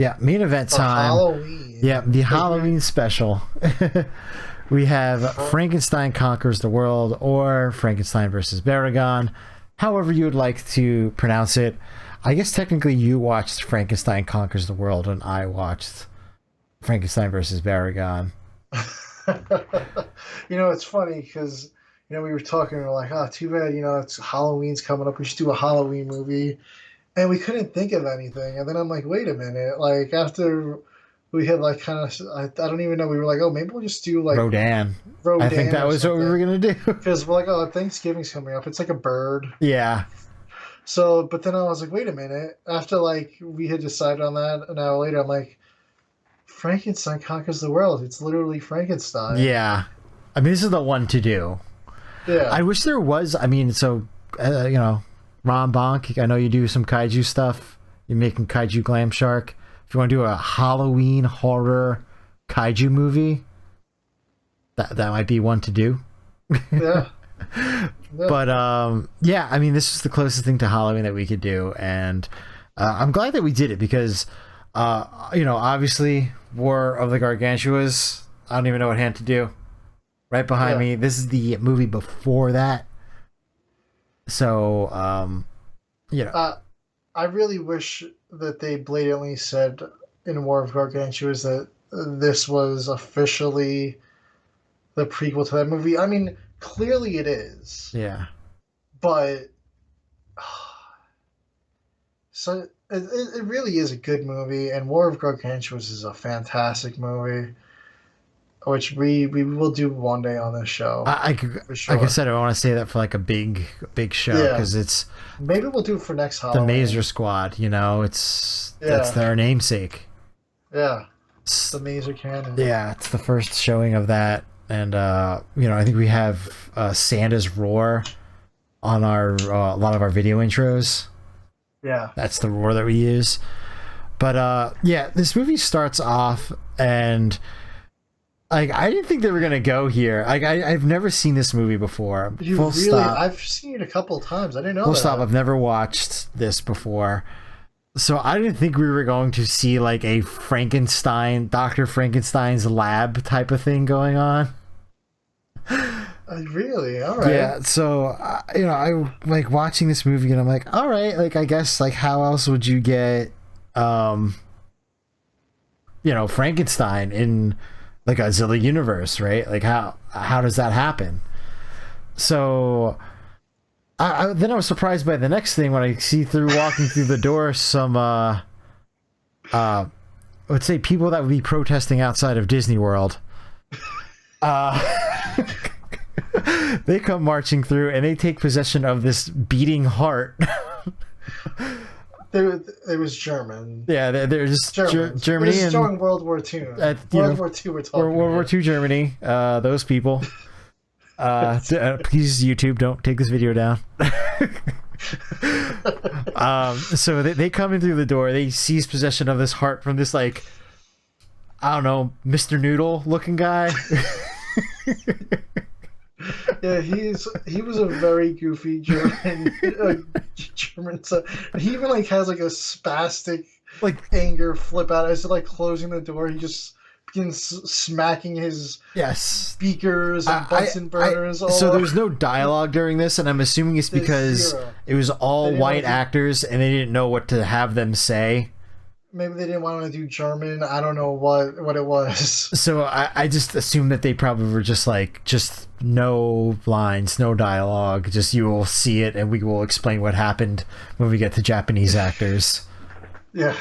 Yeah, main event For time. Halloween. Yeah, the Like, Halloween special. We have Frankenstein Conquers the World or Frankenstein versus Baragon. However you would like to pronounce it. I guess technically you watched Frankenstein Conquers the World and I watched Frankenstein versus Baragon. it's funny because we were talking. We are like, oh, too bad. It's Halloween's coming up. We should do a Halloween movie, and we couldn't think of anything. And then I'm like, wait a minute. Like after we had like kind of, I don't even know. We were like, oh, maybe we'll just do like Rodan. I think Rodan that or was what we were something. going to do. Because we're like, oh, Thanksgiving's coming up. It's like a bird. Yeah. So, but then I was like, wait a minute. After like we had decided on that an hour later, I'm like, Frankenstein conquers the world. It's literally Frankenstein. Yeah. I mean, this is the one to do. Yeah. I wish there was, I mean, so, Ron Bonk, I know you do some kaiju stuff. You're making Kaiju Glam Shark. If you want to do a Halloween horror kaiju movie, that might be one to do. Yeah. But yeah, I mean, this is the closest thing to Halloween that we could do, and I'm glad that we did it because, obviously, War of the Gargantuas. I don't even know what hand to do. Right behind me, this is the movie before that. So, I really wish that they blatantly said in War of Gargantuas that this was officially the prequel to that movie. I mean, clearly it is. Yeah. But so it really is a good movie, and War of Gargantuas is a fantastic movie, which we will do one day on this show. For sure. Like I said, I want to say that for like a big show because it's maybe we'll do it for next the Halloween. Mazer Squad. That's their namesake. Yeah, it's the Mazer Cannon. Yeah, it's the first showing of that, and I think we have Santa's Roar on our a lot of our video intros. Yeah, that's the roar that we use. But yeah, this movie starts off and. Like, I didn't think they were gonna go here. Like, I've never seen this movie before. Full stop. I've seen it a couple of times. I didn't know. Full stop. I've never watched this before, so I didn't think we were going to see like a Dr. Frankenstein's lab type of thing going on. Really? All right. Yeah. So I like watching this movie, and I'm like, all right. Like, I guess like how else would you get, Frankenstein in the Godzilla universe, right? Like how does that happen? So then I was surprised by the next thing when I see walking through the door some let's say people that would be protesting outside of Disney World. They come marching through and they take possession of this beating heart. It was German. Yeah, they're just Germany. This is during World War II. World War II, we're talking. World War II Germany. Those people. Please, YouTube, don't take this video down. So they come in through the door. They seize possession of this heart from this, like, I don't know, Mr. Noodle looking guy. Yeah, he was a very goofy German son. He even like has like a spastic like anger flip out as like closing the door. He just begins smacking his speakers and Bunsen burners. So there's no dialogue during this, and I'm assuming it's because it was all white actors and they didn't know what to have them say. Maybe they didn't want to do German. I don't know what it was. So I just assumed that they probably were just no lines, no dialogue. Just you will see it and we will explain what happened when we get to Japanese actors. Yeah.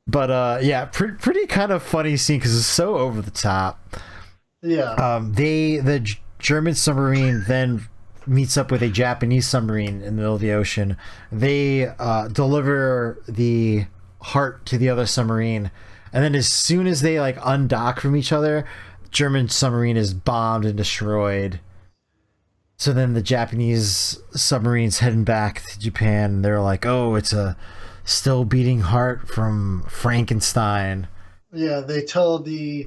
But yeah, pretty kind of funny scene because it's so over the top. Yeah. The German submarine then meets up with a Japanese submarine in the middle of the ocean. They deliver the heart to the other submarine, and then as soon as they like undock from each other, German submarine is bombed and destroyed. So then the Japanese submarine's heading back to Japan, and they're like, oh, it's a still beating heart from Frankenstein. Yeah, they tell the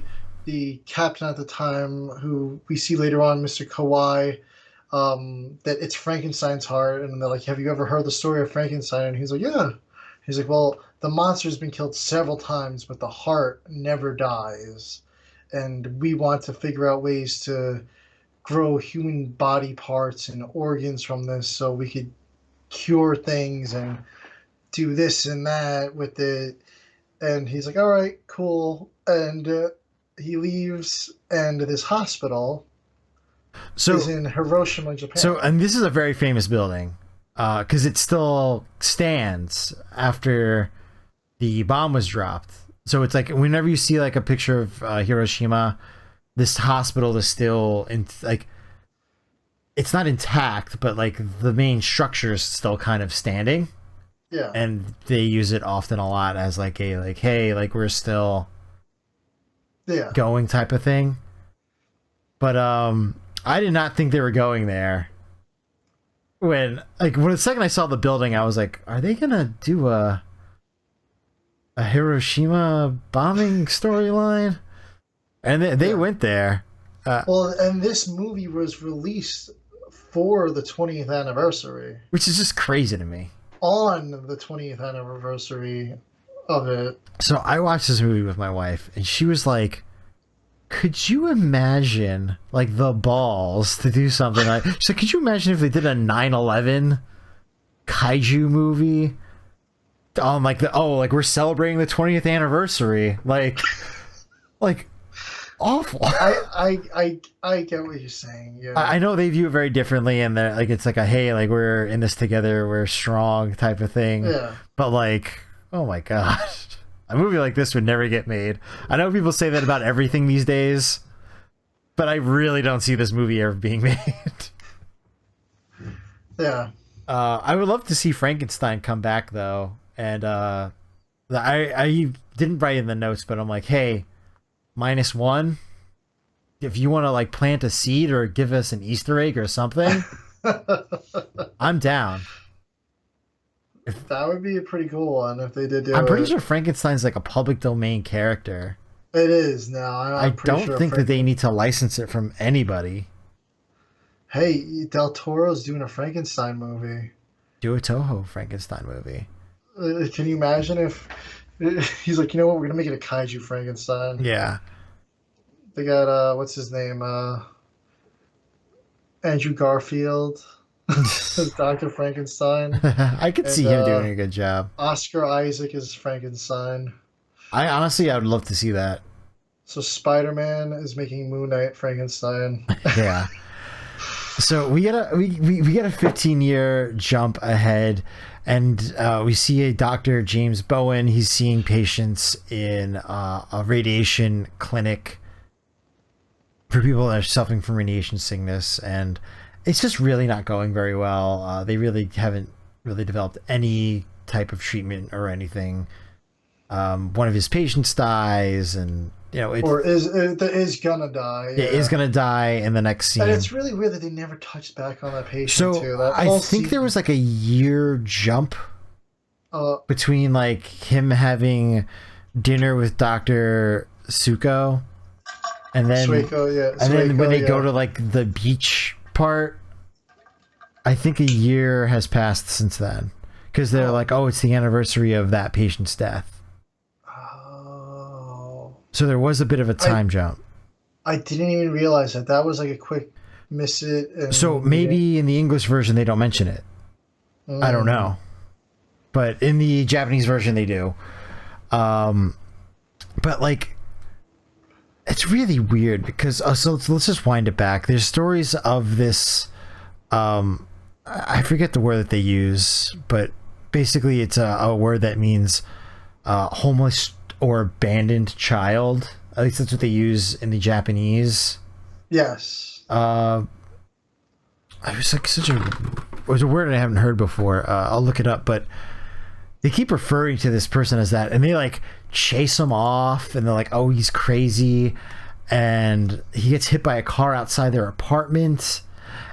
captain at the time, who we see later on, Mr. Kawai, that it's Frankenstein's heart, and they're like, have you ever heard the story of Frankenstein? And he's like, yeah. He's like, well, the monster's been killed several times, but the heart never dies. And we want to figure out ways to grow human body parts and organs from this so we could cure things and do this and that with it. And he's like, all right, cool. And he leaves, and this hospital is in Hiroshima, Japan. So, and this is a very famous building because it still stands after the bomb was dropped. So it's like whenever you see like a picture of Hiroshima, this hospital is still in like, it's not intact, but like the main structure is still kind of standing. Yeah. And they use it often a lot as like a like, hey, like we're still going type of thing. But I did not think they were going there. When the second I saw the building, I was like, are they gonna do a Hiroshima bombing storyline? And they went there. Well, and this movie was released for the 20th anniversary. Which is just crazy to me. On the 20th anniversary of it. So I watched this movie with my wife, and she was like, could you imagine, like, the balls to do something like... She's like, could you imagine if they did a 9/11 kaiju movie? Like we're celebrating the 20th anniversary. Like awful. I get what you're saying. Yeah. I know they view it very differently, and they're like, it's like a, hey, like we're in this together, we're strong type of thing. Yeah. But like, oh my gosh, a movie like this would never get made. I know people say that about everything these days, but I really don't see this movie ever being made. Yeah. I would love to see Frankenstein come back though, and I didn't write in the notes, but I'm like, hey, -1, if you want to like plant a seed or give us an Easter egg or something, I'm down. That would be a pretty cool one if they did do I'm pretty sure Frankenstein's like a public domain character. It is now. I don't think that they need to license it from anybody. Hey, Del Toro's doing a Frankenstein movie. Do a Toho Frankenstein movie. Can you imagine if he's like, you know what, we're gonna make it a kaiju Frankenstein? Yeah. They got what's his name? Andrew Garfield as Dr. Frankenstein. I could see him doing a good job. Oscar Isaac is Frankenstein. I would love to see that. So Spider-Man is making Moon Knight Frankenstein. Yeah. So we get a 15-year jump ahead, and we see a Dr. James Bowen. He's seeing patients in a radiation clinic for people that are suffering from radiation sickness, and it's just really not going very well. They really haven't really developed any type of treatment or anything. One of his patients dies, and is gonna die. Yeah. It is gonna die in the next scene. And it's really weird that they never touched back on that patient too. I think there was like a year jump between like him having dinner with Dr. Suko, and then when they go to like the beach part, I think a year has passed since then, because they're like, oh, it's the anniversary of that patient's death. So there was a bit of a time jump. I didn't even realize that. That was like a quick miss it. So maybe in the English version they don't mention it. I don't know. But in the Japanese version they do. But like, it's really weird because so let's just wind it back. There's stories of this. I forget the word that they use, but basically it's a word that means homeless or abandoned child. At least that's what they use in the Japanese. Yes. I was like it was a word I haven't heard before. I'll look it up, but they keep referring to this person as that, and they like chase him off, and they're like, oh, he's crazy, and he gets hit by a car outside their apartment,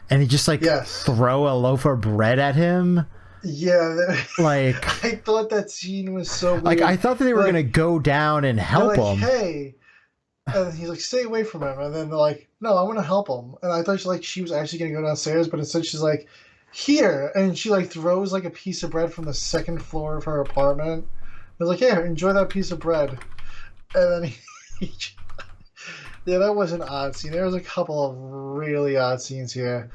and they just like throw a loaf of bread at him. Yeah, like I thought that scene was so weird. Like I thought that they were gonna go down and help him. Hey, and he's like, stay away from him, and then they're like, no, I want to help him. And I thought she was actually gonna go downstairs, but instead she's like, here, and she like throws like a piece of bread from the second floor of her apartment was like, "Yeah, enjoy that piece of bread," and then he yeah, that was an odd scene. There was a couple of really odd scenes here.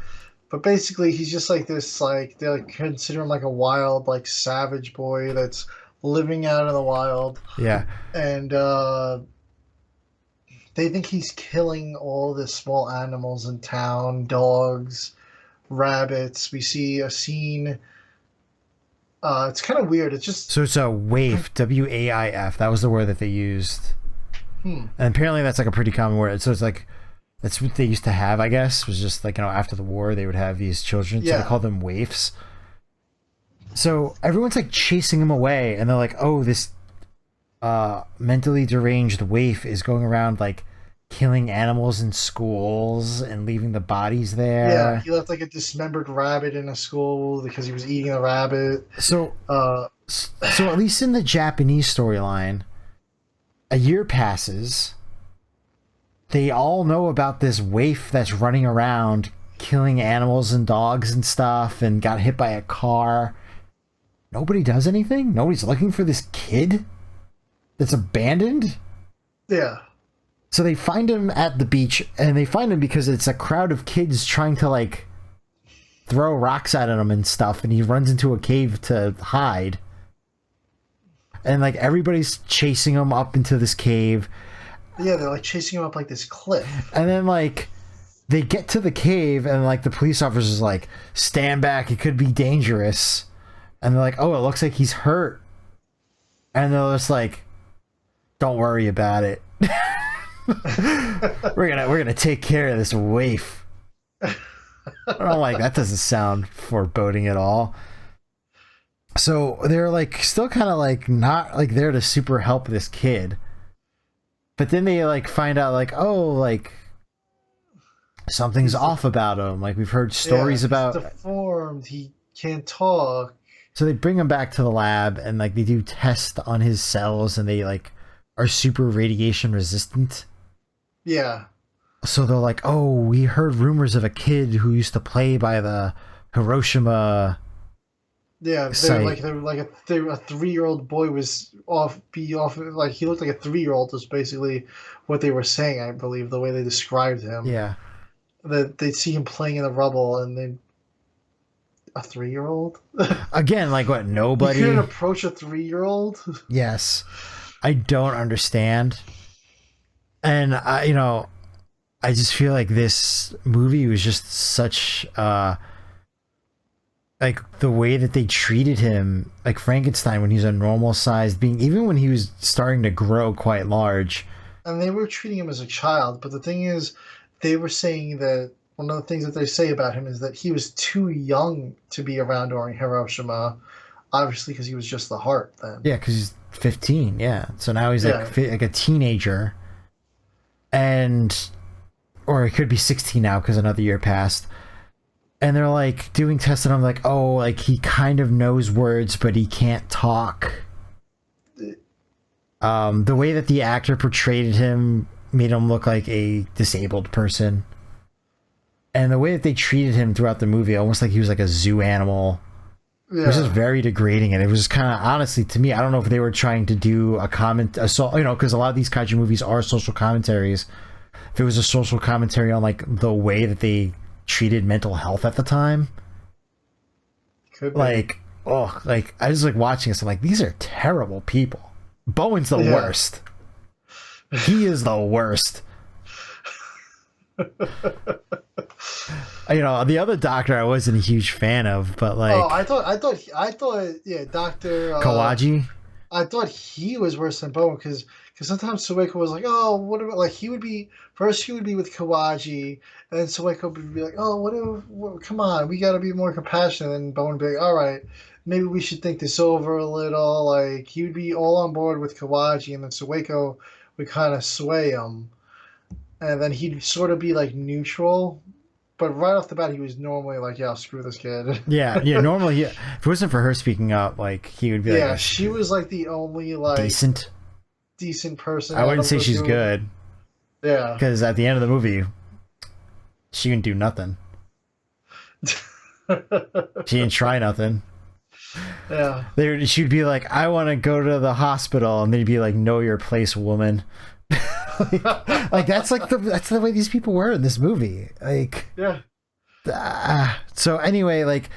But basically, he's just like this, like, they like, consider him like a wild, like, savage boy that's living out in the wild. Yeah. And they think he's killing all the small animals in town, dogs, rabbits. We see a scene. It's kind of weird. It's just. So it's a waif, WAIF. That was the word that they used. And apparently that's like a pretty common word. So it's like, that's what they used to have, I guess, was just like, after the war, they would have these children. So they call them waifs. So everyone's like chasing him away, and they're like, oh, this mentally deranged waif is going around like killing animals in schools and leaving the bodies there. Yeah, he left like a dismembered rabbit in a school because he was eating a rabbit. So at least in the Japanese storyline, a year passes. They all know about this waif that's running around killing animals and dogs and stuff and got hit by a car. Nobody does anything? Nobody's looking for this kid that's abandoned? Yeah. So they find him at the beach, and they find him because it's a crowd of kids trying to, like, throw rocks at him and stuff, and he runs into a cave to hide. And, like, everybody's chasing him up into this cave. Yeah, they're, like, chasing him up, like, this cliff. And then, like, they get to the cave, and, like, the police officer's like, stand back, it could be dangerous. And they're like, oh, it looks like he's hurt. And they're just like, don't worry about it. we're gonna take care of this waif. I'm like, that doesn't sound foreboding at all. So they're like still kind of like not like there to super help this kid. But then they like find out like, oh, like something's off about him. Like we've heard stories about he's deformed, he can't talk. So they bring him back to the lab and like they do tests on his cells and they like are super radiation resistant. Yeah. So they're like, oh, we heard rumors of a kid who used to play by the Hiroshima. Yeah, they were like a 3-year-old boy was off, like he looked like a 3-year-old was basically what they were saying, I believe, the way they described him. Yeah. That they'd see him playing in the rubble and then a 3-year-old? Again, like what, nobody? You couldn't approach a 3-year-old? Yes. I don't understand. And I just feel like this movie was just such like the way that they treated him, like Frankenstein when he was a normal sized being, even when he was starting to grow quite large. And they were treating him as a child, but the thing is, they were saying that one of the things that they say about him is that he was too young to be around during Hiroshima, obviously because he was just the heart then. Yeah, because he's 15, yeah. So now he's like a teenager. Or it could be 16 now because another year passed. And they're like doing tests and I'm like, oh, like he kind of knows words, but he can't talk. The way that the actor portrayed him made him look like a disabled person. And the way that they treated him throughout the movie, almost like he was like a zoo animal. Yeah. It was just very degrading, and it was kind of, honestly, to me, I don't know if they were trying to do because a lot of these kaiju movies are social commentaries. If it was a social commentary on like the way that they treated mental health at the time, could be. Like, oh, like I was like watching this, I'm like, these are terrible people. Bowen's the worst. He is the worst. The other doctor I wasn't a huge fan of, but like, I thought, yeah, Dr. Kawaji. I thought he was worse than Bowen because sometimes Sueko was like, oh, what about, like, he would be with Kawaji, and then Sueko would be like, oh, come on, we got to be more compassionate, and Bowen would be like, all right, maybe we should think this over a little. Like, he would be all on board with Kawaji, and then Sueko would kind of sway him. And then he'd sort of be like neutral, but right off the bat, he was normally like, "Yeah, screw this kid." Yeah. Normally, if it wasn't for her speaking up, like he would be like, "Yeah." She was like the only like decent person. I wouldn't say she's good. Yeah, because at the end of the movie, she didn't do nothing. She didn't try nothing. Yeah. She'd be like, I want to go to the hospital, and they'd be like, know your place, woman. Like that's the way these people were in this movie. Like, Yeah. So anyway, like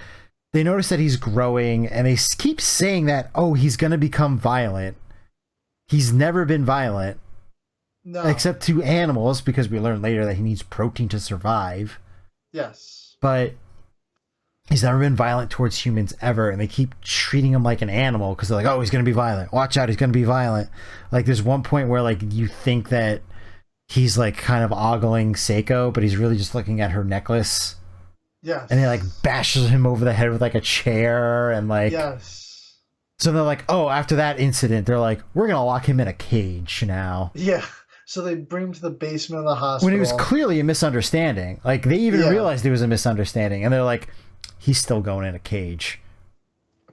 they notice that he's growing, and they keep saying that, oh, he's gonna become violent. He's never been violent, No. except to animals, because we learn later that he needs protein to survive. Yes. But he's never been violent towards humans ever, and they keep treating him like an animal because they're like, oh, he's gonna be violent. Watch out, he's gonna be violent. Like there's one point where like you think that he's like kind of ogling Seiko, but he's really just looking at her necklace. Yes. And he like bashes him over the head with like a chair, and like yes. So they're like, oh, after that incident, they're like, we're gonna lock him in a cage now. Yeah. So they bring him to the basement of the hospital. When it was clearly a misunderstanding. Like they even realized it was a misunderstanding, and they're like, he's still going in a cage.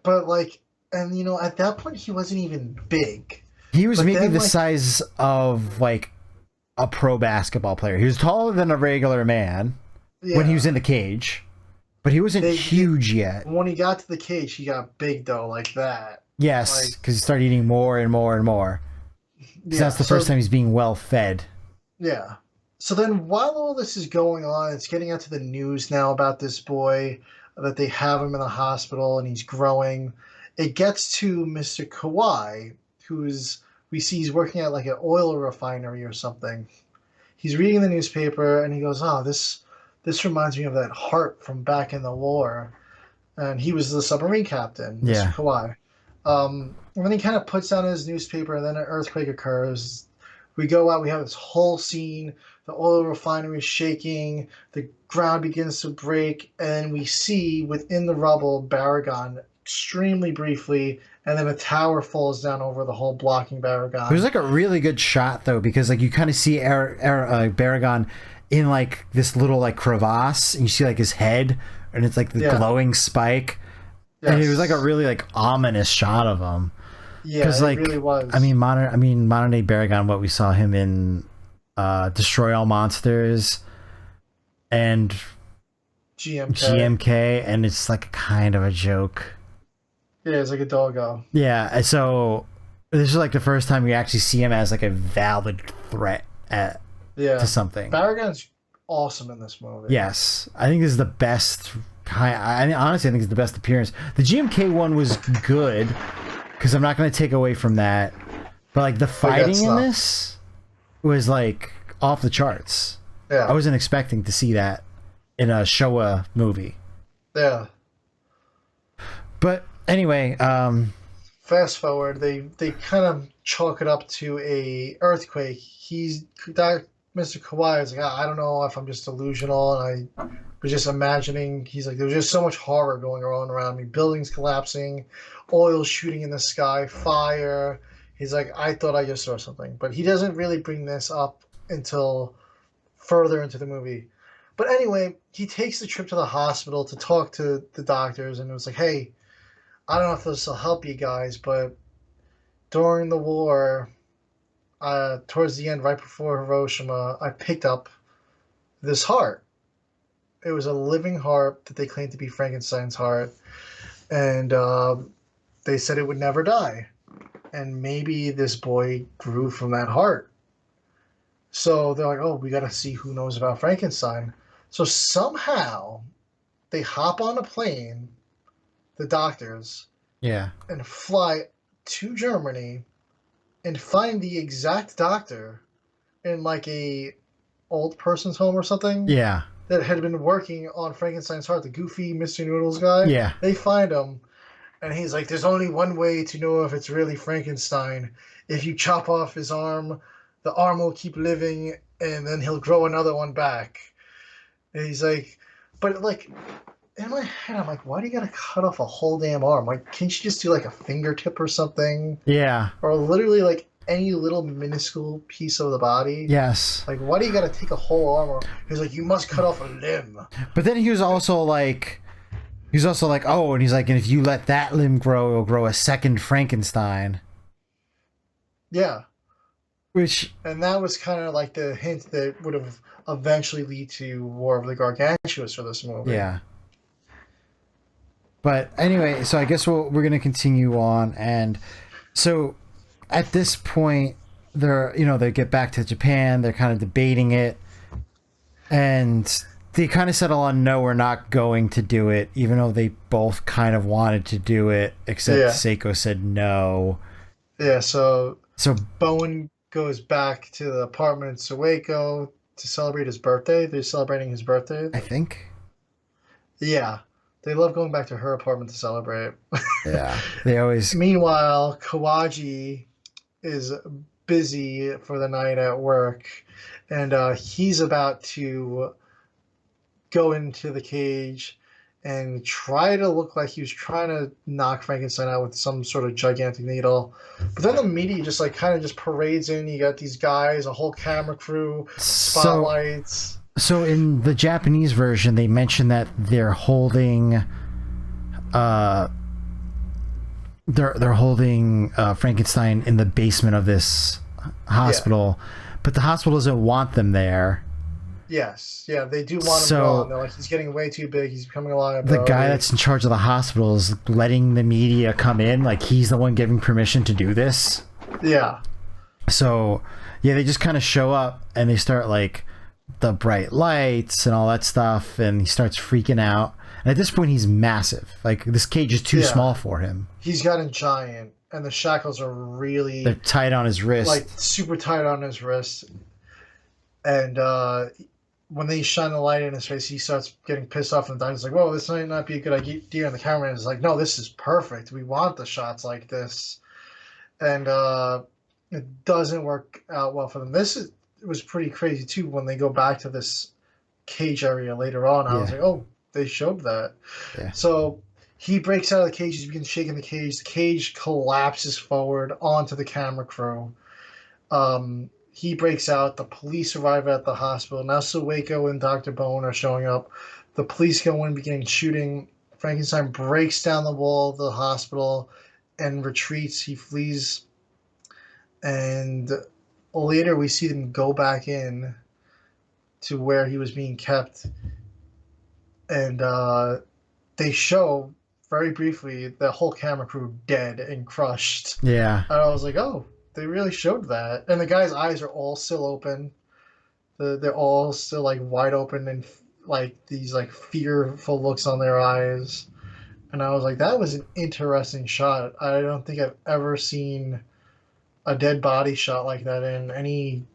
But like, and you know, at that point he wasn't even big. He was maybe the size of like a pro basketball player. He was taller than a regular man when he was in the cage, but he wasn't huge yet. When he got to the cage, he got big though, like that. Yes, because he started eating more and more and more. Yeah, that's the first time he's being well fed. Yeah. So then while all this is going on, it's getting out to the news now about this boy, that they have him in the hospital and he's growing. It gets to Mr. Kawhi, we see he's working at like an oil refinery or something. He's reading the newspaper and he goes, oh, this reminds me of that heart from back in the war. And he was the submarine captain, Mr. Kawhi. And then he kind of puts down his newspaper, and then an earthquake occurs. We go out, we have this whole scene. The oil refinery is shaking, the ground begins to break, and we see within the rubble Baragon extremely briefly, and then a tower falls down over the whole, blocking Baragon. It was like a really good shot though, because like you kind of see Baragon in like this little like crevasse, and you see like his head, and it's like the glowing spike. Yes. And it was like a really like ominous shot of him. Yeah, it like, really was. I mean, modern day Baragon, what we saw him in Destroy All Monsters and GMK, and it's like kind of a joke. Yeah, it's like a doggo. Yeah, so this is like the first time you actually see him as like a valid threat to something. Baragon's awesome in this movie. Yes, I think this is the best. Honestly, I think it's the best appearance. The GMK one was good, because I'm not going to take away from that. But like the fighting in this was like off the charts. Yeah, I wasn't expecting to see that in a Showa movie. Yeah. But anyway, fast forward, they kind of chalk it up to a earthquake. Mr. Kawhi is like, I don't know if I'm just delusional, and I was just imagining. He's like, there was just so much horror going on around me. Buildings collapsing, oil shooting in the sky, fire. He's like, I thought I just saw something. But he doesn't really bring this up until further into the movie. But anyway, he takes the trip to the hospital to talk to the doctors, and it was like, hey, I don't know if this will help you guys, but during the war, towards the end, right before Hiroshima, I picked up this heart. It was a living heart that they claimed to be Frankenstein's heart, and they said it would never die. And maybe this boy grew from that heart. So they're like, oh, we got to see who knows about Frankenstein. So somehow they hop on a plane, the doctors, and fly to Germany and find the exact doctor in like a old person's home or something. Yeah. That had been working on Frankenstein's heart, the goofy Mr. Noodles guy. Yeah. They find him, and he's like, there's only one way to know if it's really Frankenstein. If you chop off his arm, the arm will keep living, and then he'll grow another one back. And he's like, but like, in my head, I'm like, why do you gotta cut off a whole damn arm? Like, can't you just do like a fingertip or something? Yeah. Or literally like any little minuscule piece of the body. Yes. Like, why do you gotta take a whole arm? He's like, you must cut off a limb. But then he was also like, oh, and he's like, and if you let that limb grow, it'll grow a second Frankenstein. Yeah. And that was kind of like the hint that would have eventually lead to War of the Gargantuas for this movie. Yeah. But anyway, so I guess we're going to continue on. And so at this point, they get back to Japan. They're kind of debating it. And they kind of settle on, no, we're not going to do it, even though they both kind of wanted to do it, except Seiko said no. Yeah, so Bowen goes back to the apartment in Sueco to celebrate his birthday. They're celebrating his birthday, I think. Yeah. They love going back to her apartment to celebrate. Yeah. They always... Meanwhile, Kawaji is busy for the night at work, and he's about to go into the cage and try to look like he was trying to knock Frankenstein out with some sort of gigantic needle. But then the media just kind of parades in. You got these guys, a whole camera crew, spotlights. So in the Japanese version, they mention that they're holding, they're holding Frankenstein in the basement of this hospital, but the hospital doesn't want them there. Yes, yeah, they do want him gone. They're like, he's getting way too big. He's becoming a liability. The guy that's in charge of the hospital is letting the media come in, like he's the one giving permission to do this. Yeah. So yeah, they just kind of show up and they start like the bright lights and all that stuff, and he starts freaking out. And at this point, he's massive. Like this cage is too small for him. He's gotten giant, and the shackles are they're tight on his wrist, like super tight on his wrist. And when they shine the light in his face, he starts getting pissed off, and the doctor's like, "Whoa, this might not be a good idea." And the cameraman is like, "No, this is perfect. We want the shots like this." And it doesn't work out well for them. It was pretty crazy too when they go back to this cage area later on. I was like, "Oh, they showed that." Yeah. So he breaks out of the cage. He begins shaking the cage. The cage collapses forward onto the camera crew. He breaks out. The police arrive at the hospital. Now Sueco and Dr. Bowen are showing up. The police go in, begin shooting. Frankenstein breaks down the wall of the hospital and retreats. He flees. And later we see them go back in to where he was being kept. And they show very briefly the whole camera crew dead and crushed. Yeah. And I was like, oh, they really showed that. And the guy's eyes are all still open. They're all still like wide open and like these like fearful looks on their eyes. And I was like, that was an interesting shot. I don't think I've ever seen a dead body shot like that in any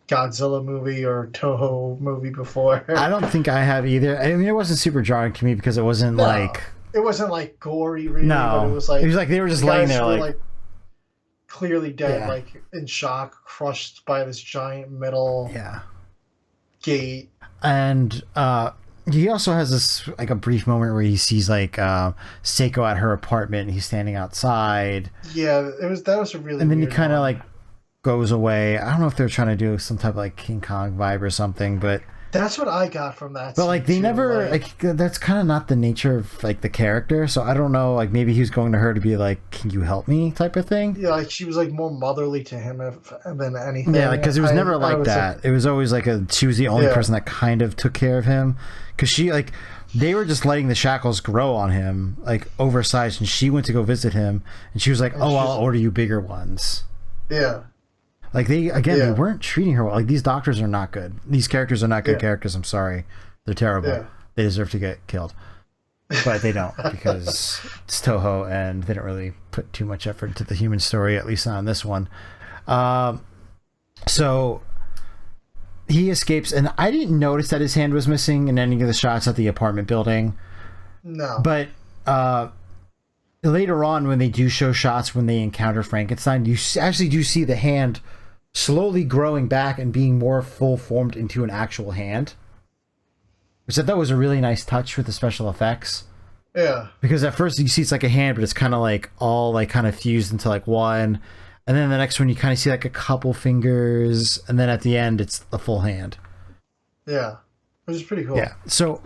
Godzilla movie or Toho movie before. I don't think I have either. I mean, it wasn't super jarring to me because it wasn't it wasn't like gory really, no, but it was like they were just laying there like clearly dead, like in shock, crushed by this giant metal gate. And he also has this like a brief moment where he sees like Seiko at her apartment and he's standing outside. Yeah, that was a really and then weird he kind of one. like goes away. I don't know if they're trying to do some type of like King Kong vibe or something, but that's what I got from that. But like they never like that's kind of not the nature of like the character. So I don't know. Like maybe he was going to her to be like, "Can you help me?" type of thing. Yeah, like she was like more motherly to him than anything. Yeah, like because it was never like that. It was always like she was the only person that kind of took care of him. Because she like they were just letting the shackles grow on him like oversized, and she went to go visit him, and she was like, "Oh, I'll order you bigger ones." Yeah. Like they weren't treating her well. Like these doctors are not good. These characters are not good characters. I'm sorry, they're terrible. Yeah. They deserve to get killed, but they don't because it's Toho and they don't really put too much effort into the human story. At least not on this one. So he escapes, and I didn't notice that his hand was missing in any of the shots at the apartment building. No, but later on when they do show shots when they encounter Frankenstein, you actually do see the hand slowly growing back and being more full formed into an actual hand, which I thought was a really nice touch with the special effects. Yeah, because at first you see it's like a hand, but it's kind of like all like kind of fused into like one, and then the next one you kind of see like a couple fingers, and then at the end it's the full hand. Yeah, which is pretty cool. Yeah. So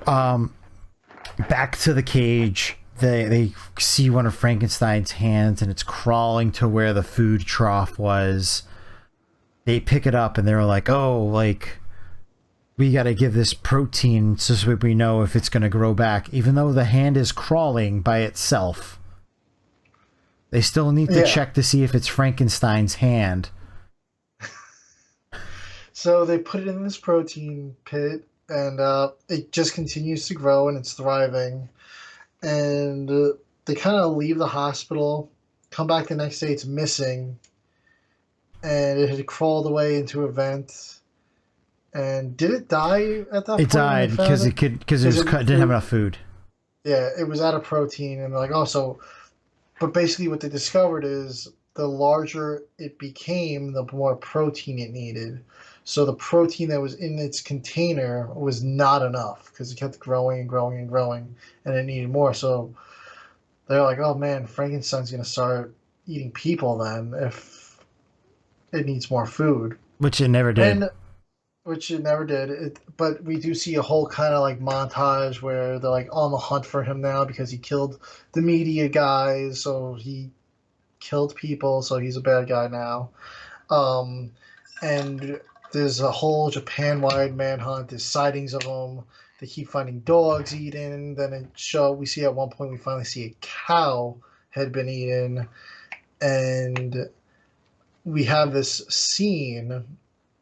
back to the cage. They see one of Frankenstein's hands and it's crawling to where the food trough was. They pick it up and they're like, "Oh, like we got to give this protein so we know if it's going to grow back, even though the hand is crawling by itself. They still need to check to see if it's Frankenstein's hand. So they put it in this protein pit, and it just continues to grow, and it's thriving. And they kind of leave the hospital, come back the next day, it's missing, and it had crawled away into a vent. And did it die at that point? It died because it didn't have enough food. Yeah, it was out of protein, and they're like, oh, so. But basically, what they discovered is the larger it became, the more protein it needed. So the protein that was in its container was not enough because it kept growing and growing and growing, and it needed more. So they're like, oh man, Frankenstein's going to start eating people then if it needs more food. Which it never did. Which it never did. But we do see a whole kind of like montage where they're like on the hunt for him now because he killed the media guys. So he killed people. So he's a bad guy now. And there's a whole Japan-wide manhunt. There's sightings of him. They keep finding dogs eaten. Then we see at one point we finally see a cow had been eaten. And we have this scene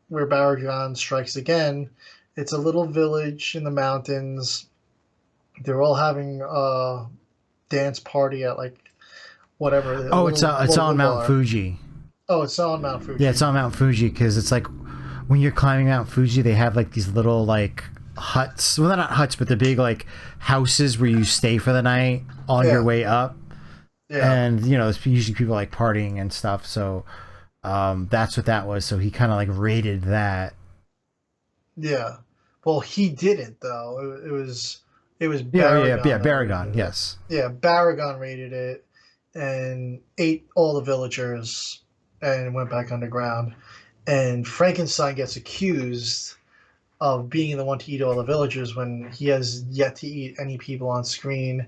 where Baragon strikes again. It's a little village in the mountains. They're all having a dance party at like whatever. Oh, it's on Mount Fuji. Oh, it's on Mount Fuji. Yeah, it's on Mount Fuji because it's like when you're climbing Mount Fuji, they have like these little like huts. Well, they're not huts, but they're big like houses where you stay for the night on your way up. Yeah. And you know, it's usually people like partying and stuff. So that's what that was. So he kind of like raided that. Yeah. Well, he didn't though. It was Baragon. Yeah, Baragon. Yes. Yeah, Baragon raided it and ate all the villagers and went back underground. And Frankenstein gets accused of being the one to eat all the villagers when he has yet to eat any people on screen.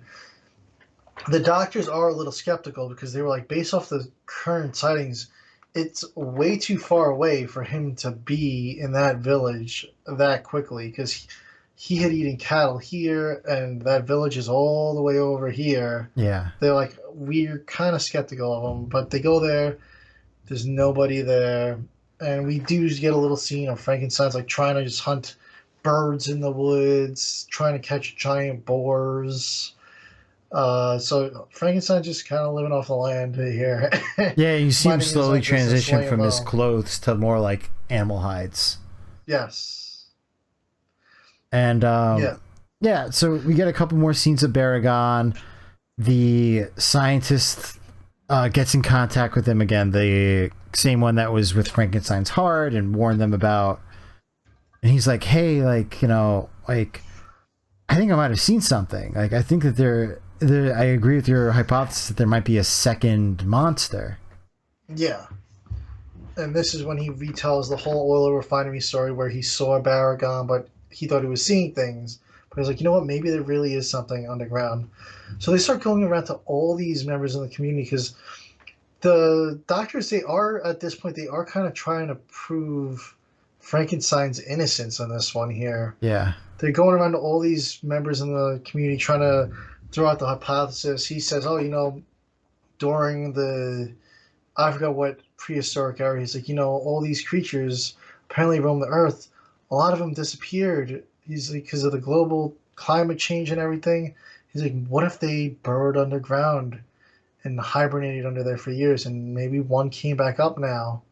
The doctors are a little skeptical because they were like, based off the current sightings, it's way too far away for him to be in that village that quickly because he had eaten cattle here and that village is all the way over here. Yeah. They're like, we're kind of skeptical of him, but they go there. There's nobody there. And we do get a little scene of Frankenstein's like trying to just hunt birds in the woods, trying to catch giant boars. So Frankenstein's just kind of living off the land here. Yeah, you see him slowly transition from his clothes to more like animal hides. Yes. And yeah, so we get a couple more scenes of Baragon. The scientist gets in contact with him again, the same one that was with Frankenstein's heart, and warned them about. And he's like, hey, like, you know, like, I think I might have seen something. Like, I think that I agree with your hypothesis that there might be a second monster. Yeah. And this is when he retells the whole oil refinery story where he saw Baragon, but he thought he was seeing things. But he's like, you know what? Maybe there really is something underground. So they start going around to all these members in the community because the doctors, at this point, they are kind of trying to prove Frankenstein's innocence on this one here. Yeah. They're going around to all these members in the community trying to throw out the hypothesis. He says, oh, you know, during I forgot what prehistoric era, he's like, you know, all these creatures apparently roam the earth. A lot of them disappeared. He's like, because of the global climate change and everything. He's like, what if they burrowed underground and hibernated under there for years and maybe one came back up now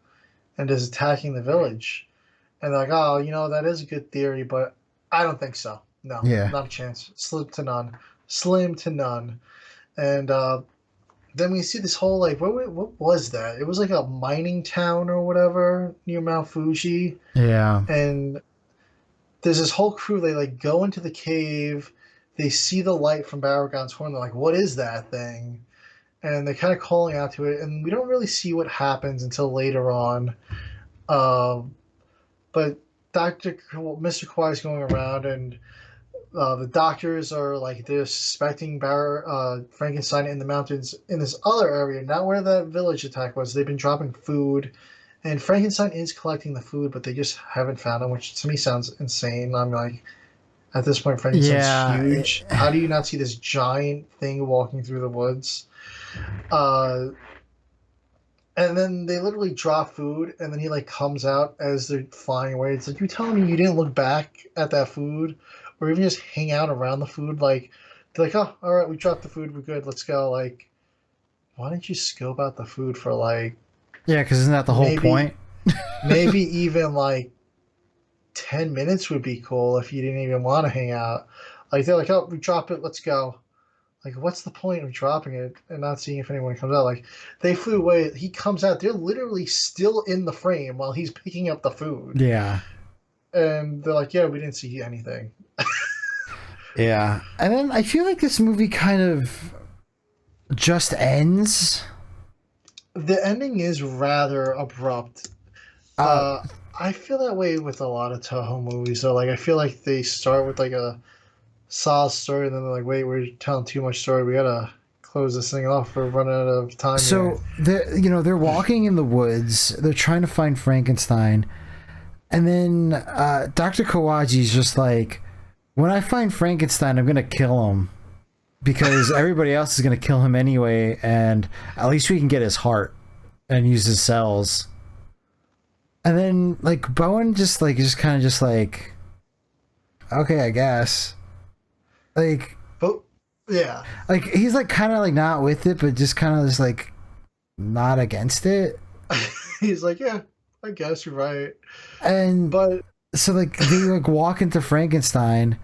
and is attacking the village? And they're like, oh, you know, that is a good theory, but I don't think so. No, not a chance. Slim to none. And then we see this whole, like, what was that? It was like a mining town or whatever near Mount Fuji. Yeah. And there's this whole crew, they, like, go into the cave. They see the light from Baragon's horn. They're like, what is that thing? And they're kind of calling out to it. And we don't really see what happens until later on. But Mr. Kawhi's going around, and the doctors are like, they're suspecting Frankenstein in the mountains in this other area, not where that village attack was. They've been dropping food And Frankenstein is collecting the food, but they just haven't found him, which to me sounds insane. I'm like, at this point, Frankenstein's Yeah, huge. How do you not see this giant thing walking through the woods? Uh, and then they literally drop food, and then he like comes out as they're flying away. It's like, you telling me you didn't look back at that food, or even just hang out around the food? Like, they're like, oh, all right, we dropped the food, we're good, let's go. Like, why didn't you scope out the food for like yeah, because isn't that the whole maybe point? maybe even like 10 minutes would be cool if you didn't even want to hang out. Like they're like, oh, we drop it, let's go. Like, what's the point of dropping it and not seeing if anyone comes out? Like, they flew away. He comes out. They're literally still in the frame while he's picking up the food. Yeah. And they're like, yeah, we didn't see anything. Yeah. And then I feel like this movie kind of just ends. The ending is rather abrupt. Uh, I feel that way with a lot of Toho movies. So, like, I feel like they start with, like, a solid story, and then they're like, wait, we're telling too much story. We gotta close this thing off. We're running out of time so they're walking in the woods. They're trying to find Frankenstein, and then Dr. Kawaji's just like, when I find Frankenstein, I'm gonna kill him because everybody else is gonna kill him anyway, and at least we can get his heart and use his cells. And then like Bowen just kind of just like, okay, I guess. Like, But, yeah. like he's like kind of like not with it, but just kind of just like not against it. He's like, yeah, I guess you're right. And But so like they like walk into Frankenstein,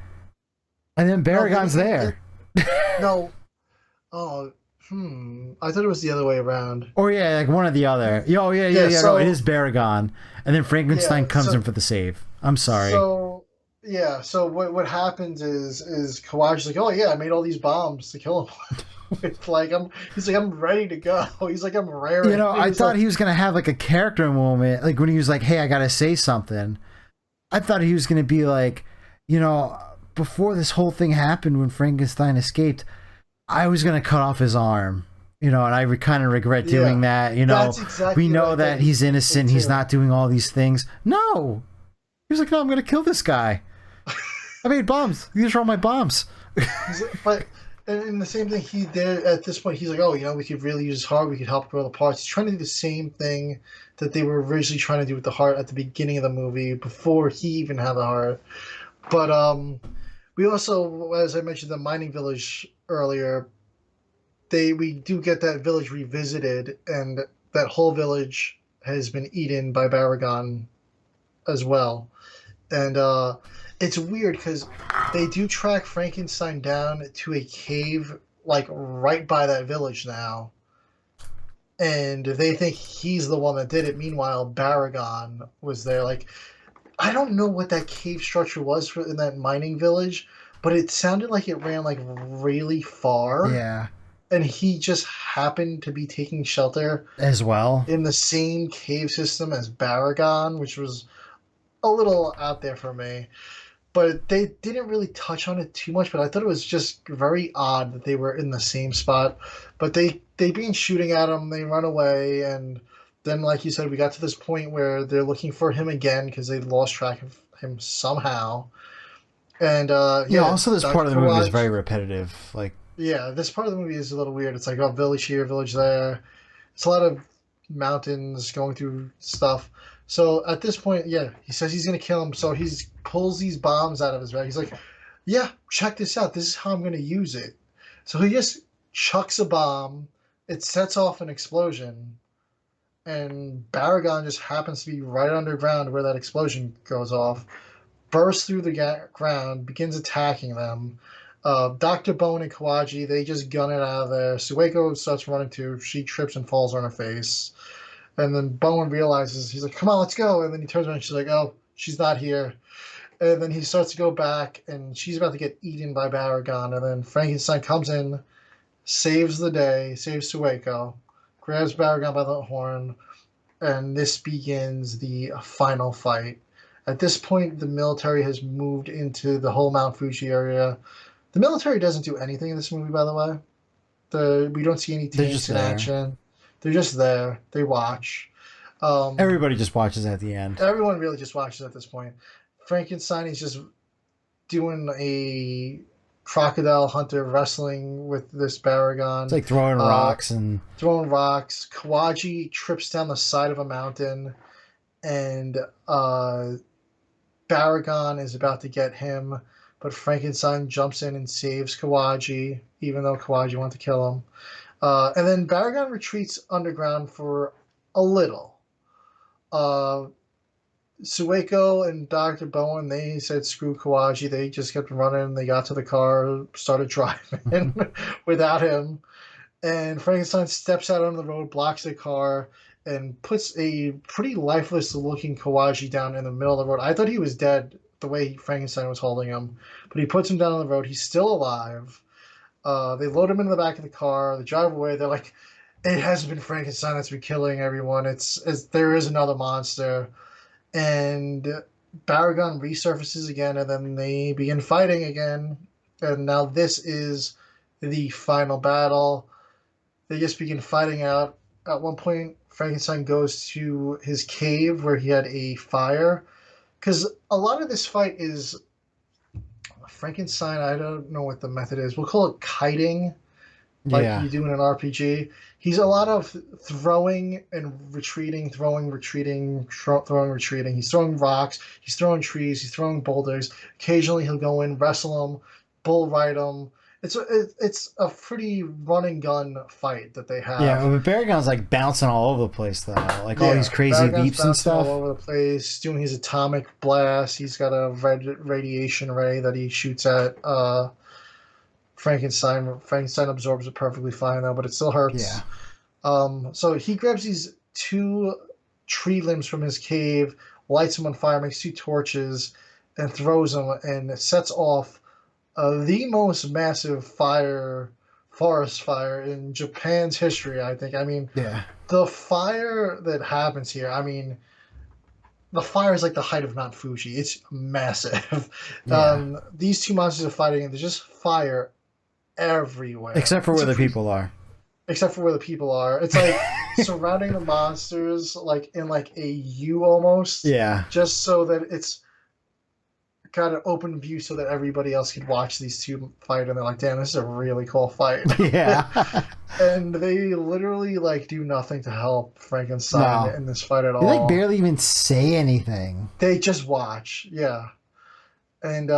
and then Baragon's there. no. Oh, I thought it was the other way around. Or yeah, like one or the other. Oh yeah. So, No, it is Baragon, and then Frankenstein comes in for the save. I'm sorry. So yeah, so what happens is Kawaji's like, oh yeah, I made all these bombs to kill him. It's like he's like, I'm ready to go. He's like, I'm raring. You know, I thought like, he was gonna have like a character moment, like when he was like, "Hey, I gotta say something." I thought he was gonna be like, you know, before this whole thing happened, when Frankenstein escaped, I was gonna cut off his arm. You know, and I kind of regret doing that. You know, exactly we know that he's innocent. He's not doing all these things. No, he was like, "No, I'm gonna kill this guy. I made bombs. These are all my bombs." But and the same thing he did at this point. He's like, oh, you know, we could really use his heart. We could help grow the parts. He's trying to do the same thing that they were originally trying to do with the heart at the beginning of the movie before he even had the heart. But we also, as I mentioned, the mining village earlier. We do get that village revisited, and that whole village has been eaten by Baragon as well. And it's weird because they do track Frankenstein down to a cave like right by that village now, and they think he's the one that did it. Meanwhile, Baragon was there. Like, I don't know what that cave structure was in that mining village, but it sounded like it ran like really far. Yeah. And he just happened to be taking shelter As well in the same cave system as Baragon, which was a little out there for me. But they didn't really touch on it too much, but I thought it was just very odd that they were in the same spot. But they began shooting at him, they run away, and then, like you said, we got to this point where they're looking for him again because they lost track of him somehow. And also this part of the movie is very repetitive. Like, yeah, this part of the movie is a little weird. It's like, oh, village here, village there. It's a lot of mountains going through stuff. So at this point, yeah, he says he's going to kill him. So he pulls these bombs out of his bag. He's like, yeah, check this out. This is how I'm going to use it. So he just chucks a bomb. It sets off an explosion. And Baragon just happens to be right underground where that explosion goes off. Bursts through the ground, begins attacking them. Dr. Bone and Kawaji, they just gun it out of there. Sueko starts running too. She trips and falls on her face. And then Bowen realizes, he's like, come on, let's go. And then he turns around and she's like, oh, she's not here. And then he starts to go back, and she's about to get eaten by Baragon. And then Frankenstein comes in, saves the day, saves Sueko, grabs Baragon by the horn, and this begins the final fight. At this point, the military has moved into the whole Mount Fuji area. The military doesn't do anything in this movie, by the way. We don't see any tanks in action. They're just there. They watch. Everybody just watches at the end. Everyone really just watches at this point. Frankenstein is just doing a crocodile hunter wrestling with this Baragon. It's like throwing rocks and throwing rocks. Kawaji trips down the side of a mountain, and Baragon is about to get him, but Frankenstein jumps in and saves Kawaji, even though Kawaji wants to kill him. And then Baragon retreats underground for a little. Sueko and Dr. Bowen, they said screw Kawaji. They just kept running. They got to the car, started driving without him. And Frankenstein steps out on the road, blocks the car, and puts a pretty lifeless-looking Kawaji down in the middle of the road. I thought he was dead the way Frankenstein was holding him. But he puts him down on the road. He's still alive. They load him in the back of the car. They drive away. They're like, it hasn't been Frankenstein that's been killing everyone. There is another monster. And Baragon resurfaces again, and then they begin fighting again. And now this is the final battle. They just begin fighting out. At one point, Frankenstein goes to his cave where he had a fire. Because a lot of this fight is Frankenstein, I don't know what the method is. We'll call it kiting, like you do in an RPG. He's a lot of throwing and retreating, throwing, retreating, throwing, retreating. He's throwing rocks, he's throwing trees, he's throwing boulders. Occasionally he'll go in, wrestle him, bull ride him. It's a pretty run and gun fight that they have. Yeah, but Baragon's like bouncing all over the place though, like all these crazy beeps and stuff. All over the place, doing his atomic blast. He's got a red radiation ray that he shoots at Frankenstein. Frankenstein absorbs it perfectly fine though, but it still hurts. Yeah. So he grabs these 2 tree limbs from his cave, lights them on fire, makes 2 torches, and throws them, and sets off the most massive forest fire in Japan's history, I think. I mean, the fire that happens here, I mean, the fire is like the height of Mount Fuji. It's massive. Yeah. These 2 monsters are fighting, and there's just fire everywhere. Except for where the people are. Except for where the people are. It's like surrounding the monsters, like in like a U almost. Yeah. Just so that it's got an open view so that everybody else could watch these 2 fight, and they're like, damn, this is a really cool fight. Yeah. And they literally like do nothing to help Frankenstein in this fight at all. They like barely even say anything. They just watch. Yeah. And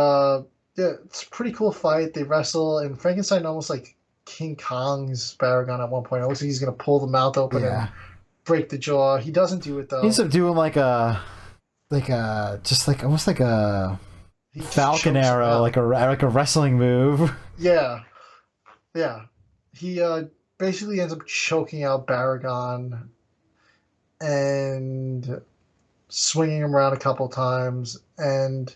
it's a pretty cool fight. They wrestle, and Frankenstein almost like King Kong's Baragon at one point. It looks like he's gonna pull the mouth open and break the jaw. He doesn't do it though. He ends up doing almost like a falcon arrow, like a wrestling move. Yeah. He basically ends up choking out Baragon and swinging him around a couple times, and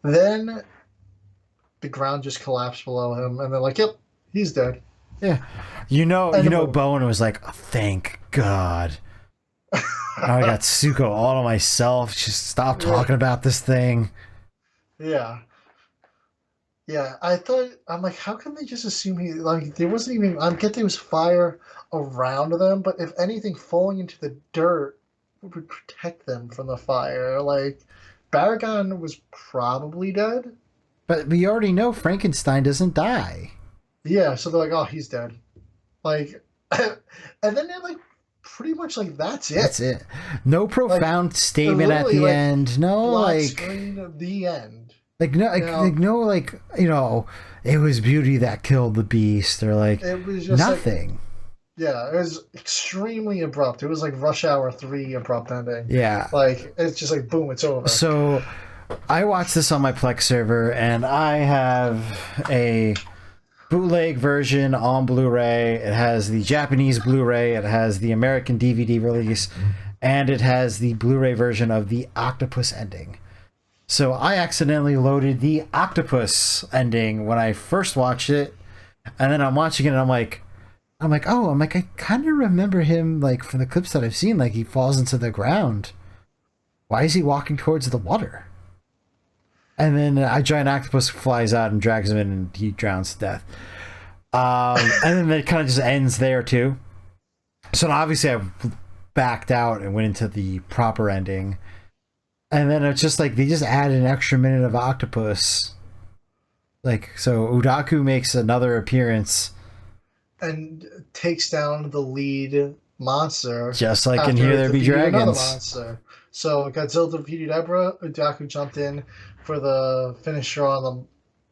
then the ground just collapsed below him, and they're like, "Yep, he's dead." Yeah, Bowen was like, oh, "Thank God." Now I got Suko all to myself. Just stop talking about this thing. Yeah. I'm like, how can they just assume he, like, there wasn't even, I get there was fire around them, but if anything, falling into the dirt would protect them from the fire. Like, Baragon was probably dead. But we already know Frankenstein doesn't die. Yeah, so they're like, oh, he's dead. Like, and then they're like, pretty much like, that's it. That's it. No profound statement at the end. No, like, screen, the end. Like, it was beauty that killed the beast, or like, it was just nothing. Like, it was extremely abrupt. It was like Rush Hour 3 abrupt ending. Yeah. Like, it's just like, boom, it's over. So, I watched this on my Plex server, and I have a bootleg version on Blu-ray. It has the Japanese Blu-ray, it has the American DVD release, and it has the Blu-ray version of the octopus ending. So I accidentally loaded the octopus ending when I first watched it, and then I'm watching it and I'm like, I kind of remember him, like, from the clips that I've seen, like, he falls into the ground. Why is he walking towards the water? And then a giant octopus flies out and drags him in, and he drowns to death. And then it kind of just ends there too. So obviously backed out and went into the proper ending. And then it's just like they just add an extra minute of octopus. Like, so Udaku makes another appearance and takes down the lead monster. Just like in Here There Be Dragons. Monster. So Godzilla defeated Ebra. Udaku jumped in for the finisher on